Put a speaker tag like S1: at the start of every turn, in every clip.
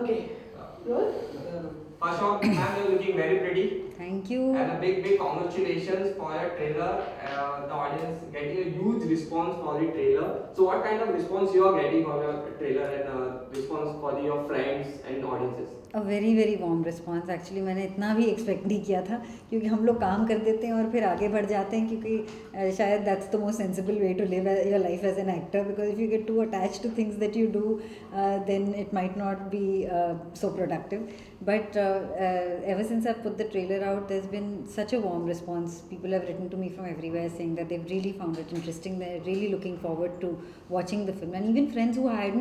S1: Okay. Roll.
S2: First off, ma'am, you're looking very pretty.
S3: Thank you.
S2: And a big congratulations for your trailer. The audience getting a huge response for the trailer. So, what kind of response you are getting from your trailer and response for your friends and audiences?
S3: A very very warm response. Actually मैंने इतना भी expect नहीं किया था क्योंकि हम लोग काम कर देते हैं और फिर आगे बढ़ जाते हैं क्योंकि शायद that's the most sensible way to live your life as an actor, because if you get too attached to things that you do, then it might not be so productive. But ever since I've put the trailer out, there's been such a warm response. People have written to me from everywhere saying that they've really found it interesting. They're really looking forward to watching the film, and even friends who I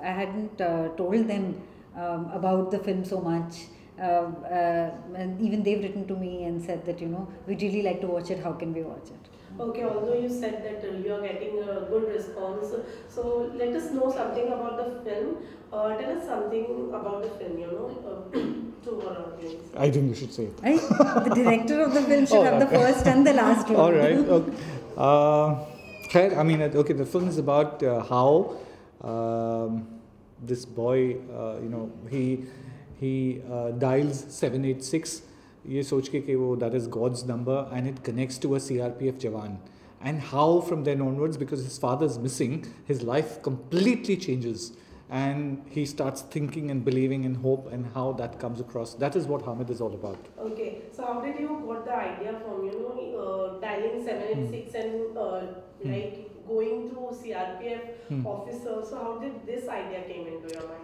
S3: hadn't told them about the film so much, and even they've written to me and said that we'd really like to watch it. How can we watch it?
S1: Okay, although you said that you are getting a good response, so let us know something about the film. Tell us something about the film, to our audience.
S4: I think you should say it.
S3: The director of the film should have the first and the last one.
S4: All right. Okay. I mean, okay, the film is about how this boy, he dials 786. ये सोच के कि वो that is God's number and it connects to a CRPF jawan, and how from then onwards, because his father is missing, his life completely changes and he starts thinking and believing in hope, and how that comes across. That is what Hamid is all about.
S1: Okay, so how did you got the idea from dialing 786 and like going through CRPF officer? So how did this idea came into your mind?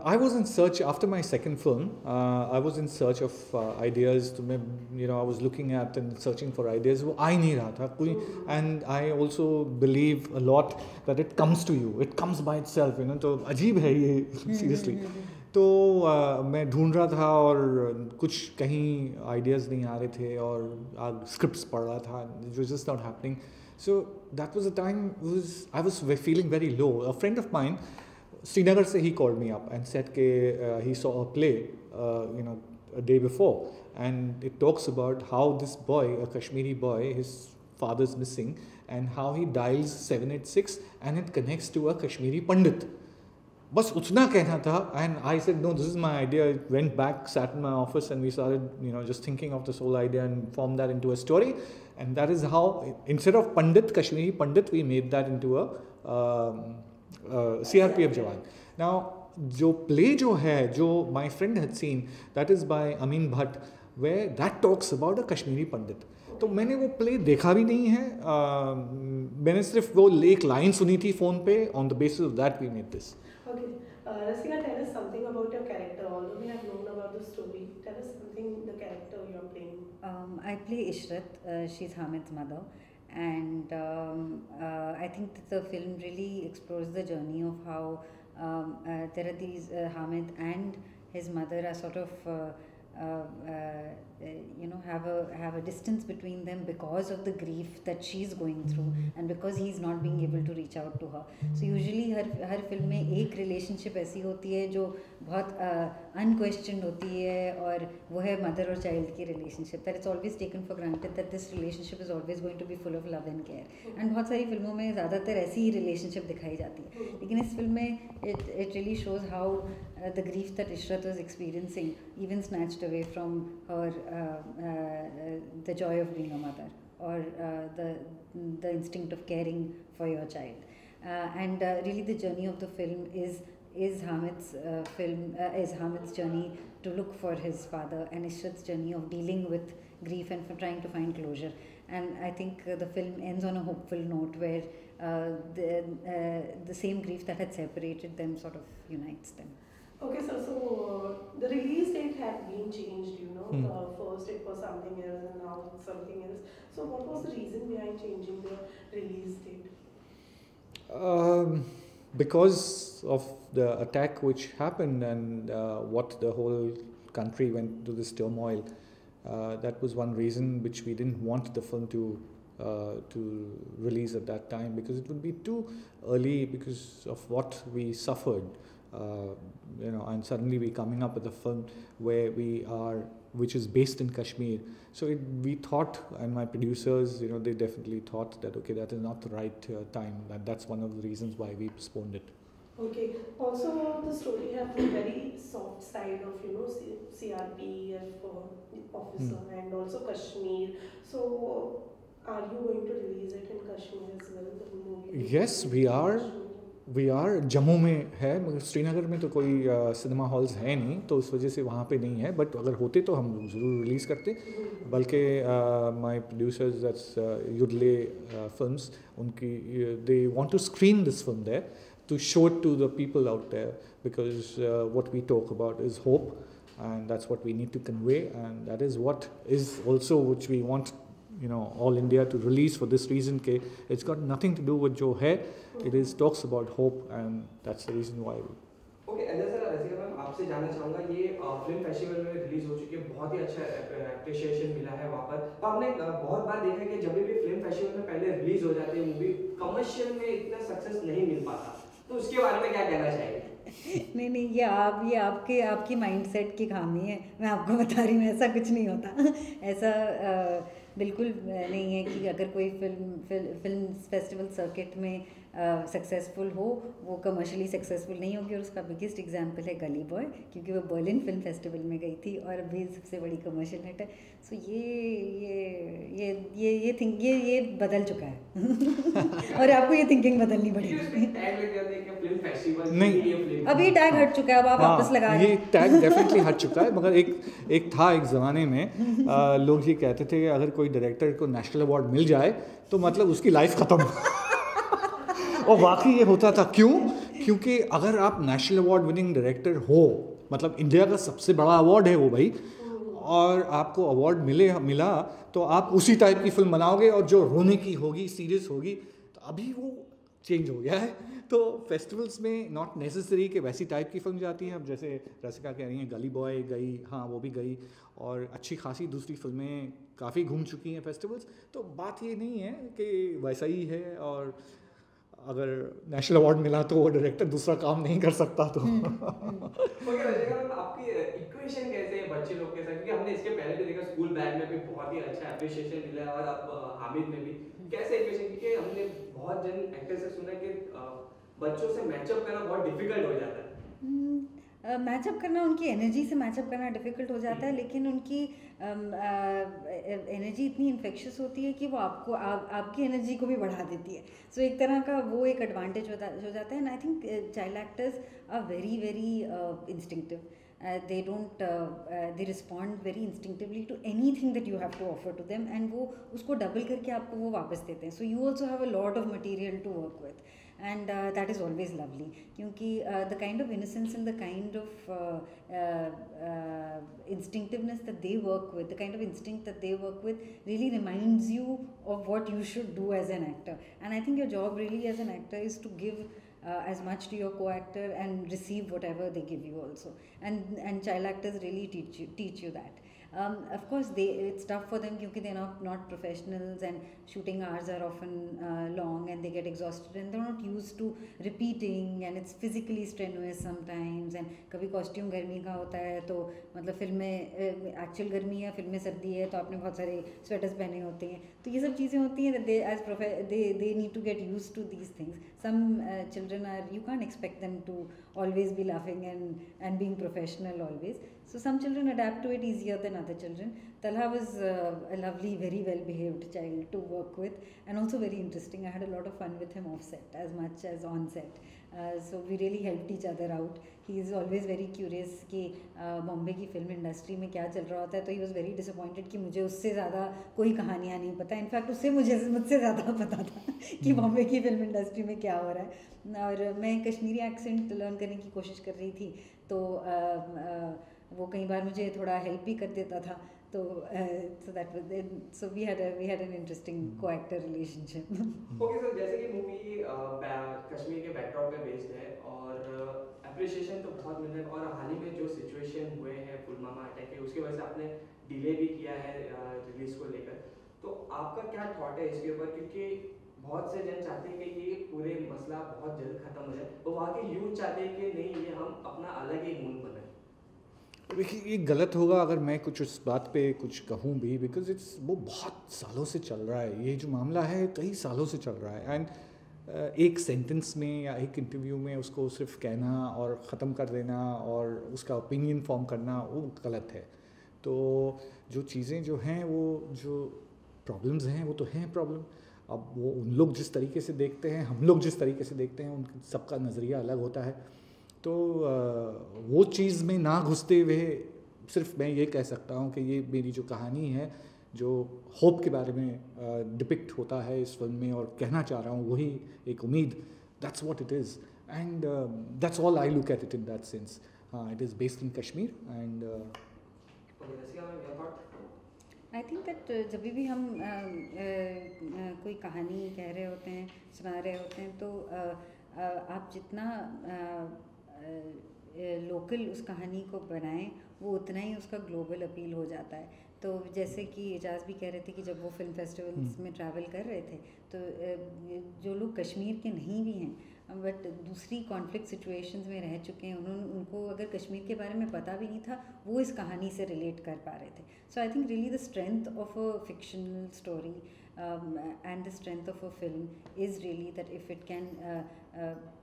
S4: I was in search after my second film. I was in search of ideas. I was looking at and searching for ideas. वो आ ही नहीं रहा था कोई. And I also believe a lot that it comes to you. It comes by itself. तो अजीब है ये seriously. तो मैं ढूंढ रहा था और कुछ कहीं ideas नहीं आ रहे थे और scripts पढ़ रहा था. It was just not happening. So that was the time I was feeling very low. A friend of mine, Srinagar se, he called me up and said that he saw a play, a day before, and it talks about how this boy, a Kashmiri boy, his father's missing, and how he dials 786 and it connects to a Kashmiri Pandit. बस उतना कहना था, and I said no, this is my idea. I went back, sat in my office, and we started just thinking of this whole idea and formed that into a story. And that is how, instead of Pandit, Kashmiri Pandit, we made that into a CRPF Jawan. Now, जो play जो है, जो my friend had seen, that is by Amin Bhatt, where that talks about a Kashmiri Pandit. तो मैंने वो play देखा भी नहीं है, मैंने सिर्फ वो एक लाइन सुनी थी फ़ोन पे. On the basis of that we made this.
S1: Okay, Rasika, tell us something about your character. Although we have known about the story, tell us something the character you are playing.
S3: I play Ishrat. She's Hamid's mother, and I think that the film really explores the journey of how there are these Hamid and his mother are sort of have a distance between them because of the grief that she's going through and because he's not being able to reach out to her. So usually her film में एक relationship ऐसी होती है जो बहुत unquestioned होती है, और वो है mother और child की relationship, that it's always taken for granted that this relationship is always going to be full of love and care. And बहुत सारी फिल्मों में ज़्यादातर ऐसी ही relationship दिखाई जाती है, लेकिन इस फिल्म में it really shows how the grief that Ishrat was experiencing even snatched away from her the joy of being a mother, or the instinct of caring for your child. And really the journey of the film is Hamid's Hamid's journey to look for his father, and Ishrat's journey of dealing with grief and for trying to find closure. And I think the film ends on a hopeful note where the same grief that had separated them sort of unites them.
S1: Okay, so the release date had been changed, first it was something else and now it's something else. So what was the reason behind changing the release date?
S4: Because of the attack which happened and what the whole country went through this turmoil. That was one reason which we didn't want the film to release at that time, because it would be too early because of what we suffered. And suddenly we're coming up with a film which is based in Kashmir. So we thought, and my producers, they definitely thought that, okay, that is not the right time. That's one of the reasons why we postponed it.
S1: Okay. Also, the story have a very soft side of CRPF officer and also Kashmir. So, are you going to release it in Kashmir as well? The movie.
S4: Yes, we are Jammu में है, मगर श्रीनगर में तो कोई cinema halls है नहीं, तो उस वजह से वहाँ पे नहीं है. बट अगर होते तो हम ज़रूर रिलीज़ करते. बल्कि my producers that's Yoodlee films, उनकी they want to screen this film there to show it to the people out there, because what we talk about is hope, and that's what we need to convey, and that is what is also which we want, all India to release for this reason. Ke it's got nothing to do with jo hai, it is talks about hope, and that's the reason why we.
S2: Okay, जैसा रसिका ma'am आपसे जानना चाहूँगा, ये film festival में release हो चुकी है, बहुत ही अच्छा अप्रिशिएशन मिला है वहाँ पर. तो आपने बहुत बार देखा है कि जब भी फिल्म फेस्टिवल में पहले रिलीज हो जाती है मूवी, कमर्शियल में इतना सक्सेस नहीं मिल पाता, तो उसके बारे में क्या कहना चाहिए?
S3: नहीं, ये आपकी माइंडसेट की खामी है. मैं आपको बता रही हूँ, ऐसा कुछ नहीं होता. ऐसा बिल्कुल नहीं है कि अगर कोई फिल्म फेस्टिवल सर्किट में सक्सेसफुल हो, वो कमर्शियली सक्सेसफुल नहीं होगी. और उसका बिगेस्ट एग्जांपल है गली बॉय, क्योंकि वो बर्लिन फिल्म फेस्टिवल में गई थी और अभी सबसे बड़ी कमर्शियल हिट है. सो ये बदल चुका है. और आपको ये थिंकिंग बदलनी पड़ेगी.
S4: नहीं,
S3: अभी टैग हट चुका है, अब आप वापस लगा रहे हैं.
S4: ये टैग डेफिनेटली हट चुका है, मगर एक था एक ज़माने में लोग ये कहते थे कि अगर कोई डायरेक्टर को नेशनल अवार्ड मिल जाए तो मतलब उसकी लाइफ ख़त्म. और वाकई ये होता था. क्योंकि अगर आप नेशनल अवार्ड विनिंग डायरेक्टर हो, मतलब इंडिया का सबसे बड़ा अवार्ड है वो भाई, और आपको अवार्ड मिला तो आप उसी टाइप की फिल्म बनाओगे, और जो रोने की होगी, सीरियस होगी. तो अभी वो चेंज हो गया है. तो फेस्टिवल्स में नॉट नेसेसरी कि वैसी टाइप की फिल्म जाती हैं. अब जैसे रसिका कह रही हैं गली बॉय गई, हाँ वो भी गई, और अच्छी खासी दूसरी फिल्में काफ़ी घूम चुकी हैं फेस्टिवल्स. तो बात ये नहीं है कि वैसा ही है, और अगर नेशनल अवार्ड मिला तो वो डायरेक्टर दूसरा काम नहीं कर सकता. तो
S2: आपकी इक्वेशन कैसे है बच्चे लोग के साथ, क्योंकि हमने इसके पहले भी देखा स्कूल बैग में भी बहुत ही अच्छा अप्रिशिएशन मिला है, और अब हामिद में भी कैसे इक्वेशन, क्योंकि हमने बहुत जन एक्टर से सुना कि बच्चों से मैचअप करना बहुत डिफिकल्ट हो जाता है.
S3: मैचअप करना, उनकी एनर्जी से मैचअप करना डिफ़िकल्ट हो जाता है, लेकिन उनकी एनर्जी इतनी इन्फेक्शियस होती है कि वो आपकी एनर्जी को भी बढ़ा देती है. सो एक तरह का वो एक एडवांटेज हो जाता है. And I think child actors are very very instinctive. They don't they respond very instinctively to anything that you have to offer to them, and वो उसको डबल करके आपको वो वापस देते हैं. So you also have a lot of material to work with, and that is always lovely, क्योंकि the kind of innocence and the kind of instinctiveness that they work with, the kind of instinct that they work with really reminds you of what you should do as an actor. And I think your job really as an actor is to give as much to your co-actor and receive whatever they give you also. And child actors really teach you that. Of course, it's tough for them because they're not professionals, and shooting hours are often long, and they get exhausted, and they're not used to repeating, and it's physically strenuous sometimes. And कभी costume गर्मी का होता है तो मतलब film में actual गर्मी है, फिल्म में सर्दी है तो आपने बहुत सारे sweaters पहने होते हैं. तो ये सब चीज़ें होती हैं that they need to get used to these things. Some children you can't expect them to always be laughing and being professional always. So some children adapt to it easier than other children. Talha was a lovely, very well-behaved child to work with, and also very interesting. I had a lot of fun with him off set as much as on set. So we really helped each other out. He is always very curious कि बॉम्बे की film industry में क्या चल रहा होता है. तो he was very disappointed कि मुझे उससे ज़्यादा कोई कहानियाँ नहीं पता. इनफैक्ट उससे मुझसे ज़्यादा पता था कि बॉम्बे की फिल्म इंडस्ट्री में क्या हो रहा है. और मैं कश्मीरी एक्सेंट लर्न करने की कोशिश कर रही थी, तो वो कई बार मुझे थोड़ा हेल्प भी कर देता था. तो so we had an interesting co-actor relationship.
S2: Okay, so जैसे कि मूवी कश्मीर के बैकड्रॉप पे बेस्ड है और अप्रिशिएशन तो बहुत मिल रहा है, और हाल ही में जो सिचुएशन हुए हैं पुलवामा अटैक के, उसकी वजह से आपने डिले भी किया है रिलीज को लेकर. तो आपका क्या थॉट है इसके ऊपर, क्योंकि बहुत से जन चाहते हैं कि ये पूरे मसला बहुत जल्द खत्म हो जाए, और वहाँ के यूथ चाहते हैं कि नहीं, ये हम अपना अलग ही मूड बनाए.
S4: देखिए, ये गलत होगा अगर मैं कुछ उस बात पे कुछ कहूँ भी, बिकॉज वो बहुत सालों से चल रहा है. ये जो मामला है कई सालों से चल रहा है, एंड एक सेंटेंस में या एक इंटरव्यू में उसको सिर्फ कहना और ख़त्म कर देना और उसका ओपिनियन फॉर्म करना वो गलत है। तो जो चीज़ें जो हैं वो जो प्रॉब्लम्स हैं वो तो हैं प्रॉब्लम। अब वो उन लोग जिस तरीके से देखते हैं, हम लोग जिस तरीके से देखते हैं, उन सबका नज़रिया अलग होता है। तो वो चीज़ में ना घुसते हुए सिर्फ मैं ये कह सकता हूँ कि ये मेरी जो कहानी है जो होप के बारे में डिपिक्ट होता है इस फिल्म में और कहना चाह रहा हूँ वही एक उम्मीद, that's what it is and that's all I look at it in that sense. हाँ, it is based in Kashmir and
S3: I think that जब भी हम कोई कहानी कह रहे होते हैं, सुना रहे होते हैं, तो आप जितना लोकल उस कहानी को बनाएं वो उतना ही उसका ग्लोबल अपील हो जाता है। तो जैसे कि एजाज़ भी कह रहे थे कि जब वो फिल्म फेस्टिवल्स में ट्रैवल कर रहे थे तो जो लोग कश्मीर के नहीं भी हैं बट दूसरी कॉन्फ्लिक्ट सिचुएशंस में रह चुके हैं, उनको अगर कश्मीर के बारे में पता भी नहीं था, वो इस कहानी से रिलेट कर पा रहे थे। So I think really the strength of a fictional story and the strength of a film is really that if it can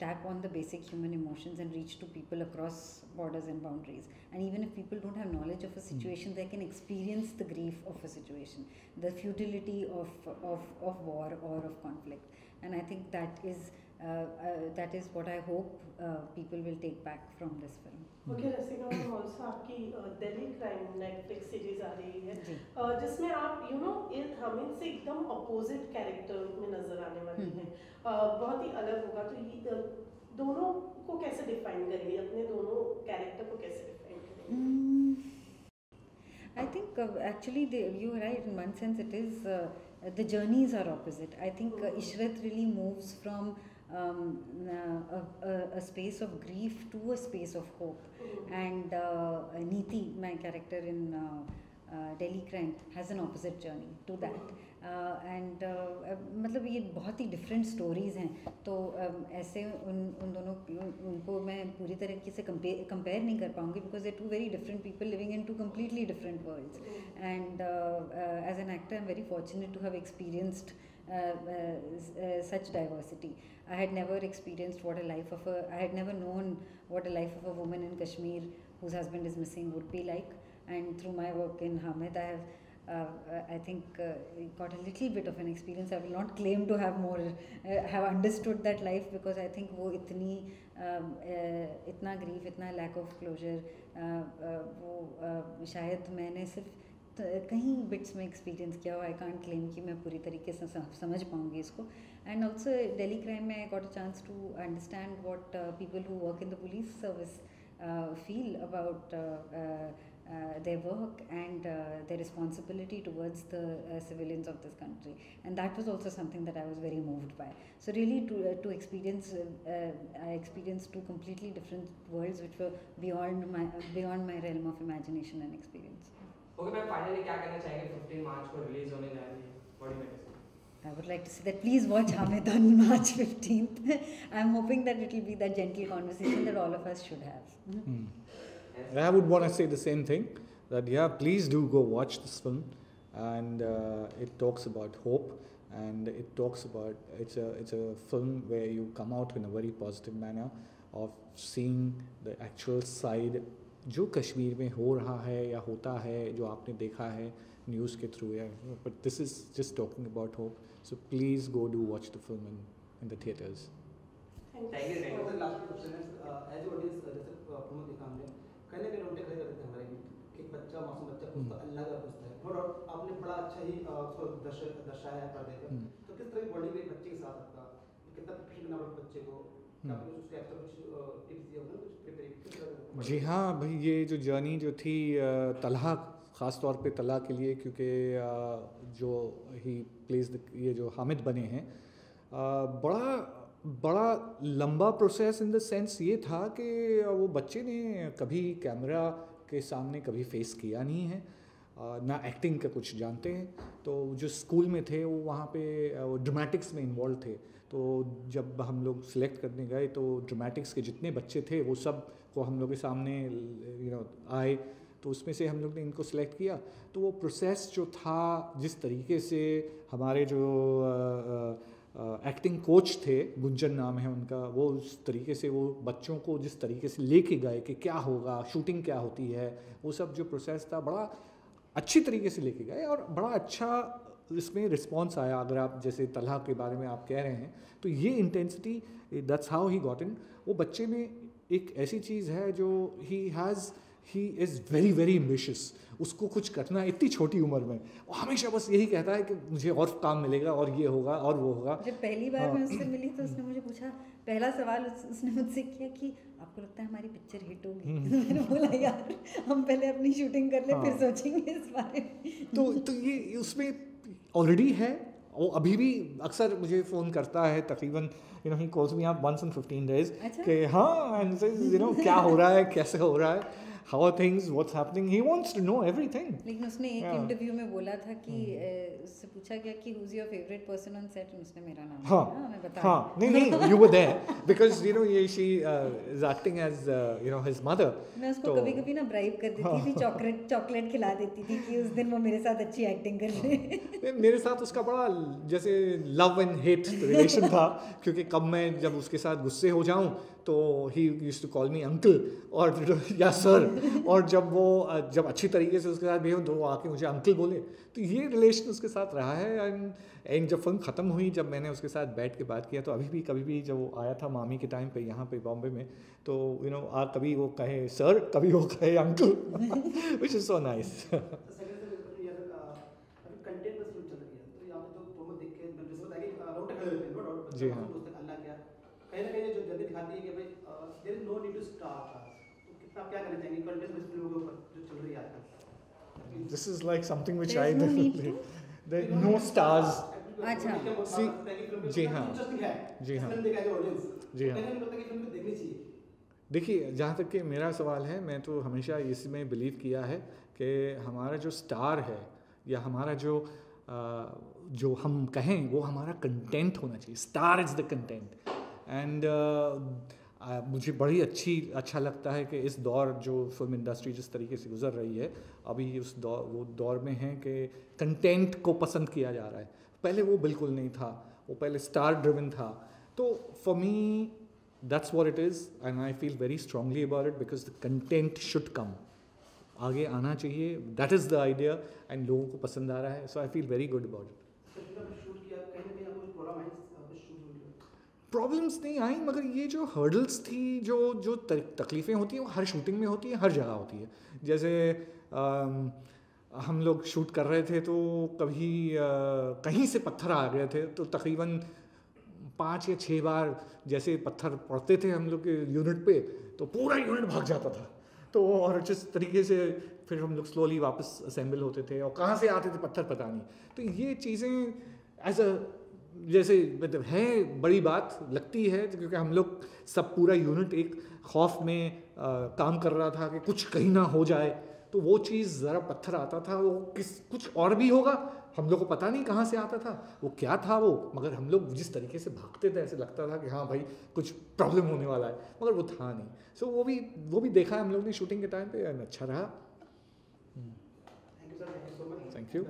S3: tap on the basic human emotions and reach to people across borders and boundaries, and even if people don't have knowledge of a situation, they can experience the grief of a situation, the futility of war or of conflict. And I think that is what I hope people will take back from this film.
S1: Okay Rasika ma'am, also आपकी Delhi crime Netflix series आ रही है जिसमें आप हामिद से एकदम opposite character में नजर आने वाली हैं, बहुत ही अलग होगा। तो ये दोनों को कैसे डिफाइन करेंगे, अपने दोनों कैरेक्टर को कैसे डिफाइन करेंगे?
S3: I think actually you're right, in one sense it is the journeys are opposite. I think Ishrat really moves from a space of grief to a space of hope, and Neeti, my character in Delhi Crime, has an opposite journey to that. And मतलब ये बहुत ही different stories हैं, तो ऐसे उन दोनों उनको मैं पूरी तरीके से कंपेयर नहीं कर पाऊँगी because they two very different people living in two completely different worlds. And as an actor I am very fortunate to have experienced such diversity. I had never experienced I had never known what a life of a woman in Kashmir whose husband is missing would be like, and through my work in Hamid I have I think got a little bit of an experience. I will not claim to have more have understood that life because I think वो इतना grief, इतना lack of closure वो शायद मैंने सिर्फ कहीं bits में experience किया हो। आई कांट क्लेम कि मैं पूरी तरीके से समझ पाऊँगी इसको। एंड ऑल्सो दिल्ली क्राइम में I got a chance to understand what people who work in the police service feel about their work and their responsibility towards the civilians of this country, and that was also something that I was very moved by. So really to experience I experienced two completely different worlds which were beyond my realm of imagination and experience.
S2: Okay, मैं finally क्या कहना चाहेंगे 15 मार्च को release होने जा रही है, what do you think?
S3: I would like to say that please watch Hamid on March 15th. I'm hoping that it will be that gentle conversation that all of us should have.
S4: I would want to say the same thing, that yeah, please do go watch this film, and it talks about hope, and it talks about it's a film where you come out in a very positive manner of seeing the actual side जो कश्मीर में हो रहा है या होता है, जो आपने देखा है न्यूज़ के थ्रू या, but this is just talking about hope. So please go do watch the film in the theatres.
S2: Thank you.
S5: Last question है, एज ऑडियंस जैसे प्रोमो देखा हमने, कहीं ना कहीं रोंगटे खड़े कर देते हैं हमारे कि एक बच्चा, मासूम बच्चा पूछता अल्लाह का पूछता है, नो डाउट आपने बड़ा अच्छा ही उसको दर्शाया है पर्दे पर। तो किस तरह की बॉन्डिंग एक बच्चे के साथ आपका, कितना प्रिपरेशन करना पड़ता बच्चे को, उसके एक्स्ट्रा कुछ टिप्स दिया होगा, कुछ प्रिपरेशन?
S4: जी हाँ भाई, ये जो जर्नी जो थी तलहा, ख़ास तौर पे तलहा के लिए, क्योंकि जो ही प्लेस ये जो हामिद बने हैं, बड़ा लंबा प्रोसेस इन द सेंस ये था कि वो बच्चे ने कभी कैमरा के सामने कभी फेस किया नहीं है, ना एक्टिंग का कुछ जानते हैं। तो जो स्कूल में थे वो वहाँ पे वो ड्रामेटिक्स में इन्वॉल्व थे, तो जब हम लोग सिलेक्ट करने गए तो ड्रामेटिक्स के जितने बच्चे थे वो सब को हम लोग के सामने आए, तो उसमें से हम लोग ने इनको सिलेक्ट किया। तो वो प्रोसेस जो था, जिस तरीके से हमारे जो एक्टिंग कोच थे, गुंजन नाम है उनका, वो उस तरीके से वो बच्चों को जिस तरीके से लेके गए कि क्या होगा, शूटिंग क्या होती है, वो सब जो प्रोसेस था बड़ा अच्छी तरीके से लेके गए और बड़ा अच्छा इसमें रिस्पॉन्स आया। अगर आप जैसे तलहा के बारे में आप कह रहे हैं तो ये intensity, that's how he got in. वो बच्चे में एक ऐसी चीज़ है जो he is very very ambitious, उसको कुछ करना इतनी छोटी उम्र में, वो हमेशा बस यही कहता है कि मुझे और काम मिलेगा और ये होगा और वो होगा।
S3: जब पहली बार मैं उससे मिली तो उसने मुझे पूछा, पहला सवाल उसने मुझसे किया कि आपको लगता है हमारी पिक्चर हिट होगी? मैंने बोला यार हम पहले अपनी शूटिंग कर ले फिर सोचेंगे इस बारे में।
S4: तो ये उसमें ऑलरेडी है। वो अभी भी अक्सर मुझे फ़ोन करता है, तकरीबन he calls me up once in 15 days कि हाँ, and says क्या हो रहा है, कैसे हो रहा है, how are things, what's happening, he wants to know everything।
S3: लेकिन उसने एक इंटरव्यू में बोला था कि उससे पूछा गया कि who's your favorite person on set, उसने मेरा नाम लिया, मैं बता
S4: नहीं you were there because she is acting as his mother।
S3: मैं उसको कभी-कभी ना ब्राइब कर देती थी, चॉकलेट खिला देती थी कि उस दिन वो मेरे साथ अच्छी एक्टिंग कर ले।
S4: मेरे साथ उसका बड़ा जैसे लव एंड हेट रिलेशन था, क्योंकि कब मैं जब उसके साथ गुस्से हो जाऊं तो he used to call me uncle और या सर, और जब अच्छी तरीके से उसके साथ बिहेव तो वो आके मुझे अंकल बोले। तो ये रिलेशन उसके साथ रहा है। एंड जब फिल्म ख़त्म हुई, जब मैंने उसके साथ बैठ के बात किया, तो अभी भी कभी भी जब वो आया था मामी के टाइम पे यहाँ पे बॉम्बे में, तो कभी वो कहे सर, कभी वो कहे uncle which is so nice. जी हाँ,
S5: कहीं ना कहीं जो जल्दी दिखाती है कि भाई there is no need to star, तो कितना क्या करना चाहेंगे कंटेंट बेस्ड फिल्मों के ऊपर जो चल रही है आजकल?
S4: This is like something which
S3: There's
S4: I
S3: no need
S4: definitely,
S3: to?
S4: There no stars.
S3: अच्छा।
S4: जी हाँ,
S5: इंटरेस्टिंग है,
S4: जी हाँ,
S5: फिल्म देखा है ऑडियंस,
S4: जी हाँ।
S5: कहने लगता है कि फिल्म को देखनी चाहिए।
S4: देखिए, जहाँ तक कि मेरा सवाल है, मैं तो हमेशा इसमें बिलीव किया है कि हमारा जो स्टार है या हमारा जो हम कहें वो हमारा कंटेंट होना चाहिए। Star is the content. And मुझे बड़ी अच्छा लगता है कि इस दौर जो फिल्म इंडस्ट्री जिस तरीके से गुजर रही है, अभी वो दौर में है कि कंटेंट को पसंद किया जा रहा है। पहले वो बिल्कुल नहीं था, वो पहले स्टार ड्रिवन था। तो for me that's what it is and I feel very strongly about it because the content should come, आगे आना चाहिए। दैट इज़ द आइडिया एंड लोगों को पसंद आ रहा है, so I feel very good about it. Problems नहीं आई, मगर ये जो हर्डल्स थी, जो तकलीफ़ें होती हैं, वो हर शूटिंग में होती हैं, हर जगह होती है। जैसे हम लोग शूट कर रहे थे तो कभी कहीं से पत्थर आ गए थे, तो तकरीबन 5 या 6 बार जैसे पत्थर पड़ते थे हम लोग के यूनिट पे, तो पूरा यूनिट भाग जाता था। तो और जिस तरीके से फिर हम लोग स्लोली वापस असेंबल होते थे, और कहाँ से आते थे पत्थर पता नहीं। तो ये चीज़ें एज अ जैसे मतलब है बड़ी बात लगती है, क्योंकि हम लोग सब पूरा यूनिट एक खौफ में काम कर रहा था कि कुछ कहीं ना हो जाए। तो वो चीज़ ज़रा पत्थर आता था, वो कुछ और भी होगा, हम लोग को पता नहीं कहाँ से आता था, वो क्या था वो, मगर हम लोग जिस तरीके से भागते थे ऐसे लगता था कि हाँ भाई कुछ प्रॉब्लम होने वाला है, मगर वो था नहीं। सो वो भी देखा है हम लोग ने शूटिंग के टाइम पे, अच्छा रहा।
S5: Thank you sir, thank you so much.
S4: Thank you.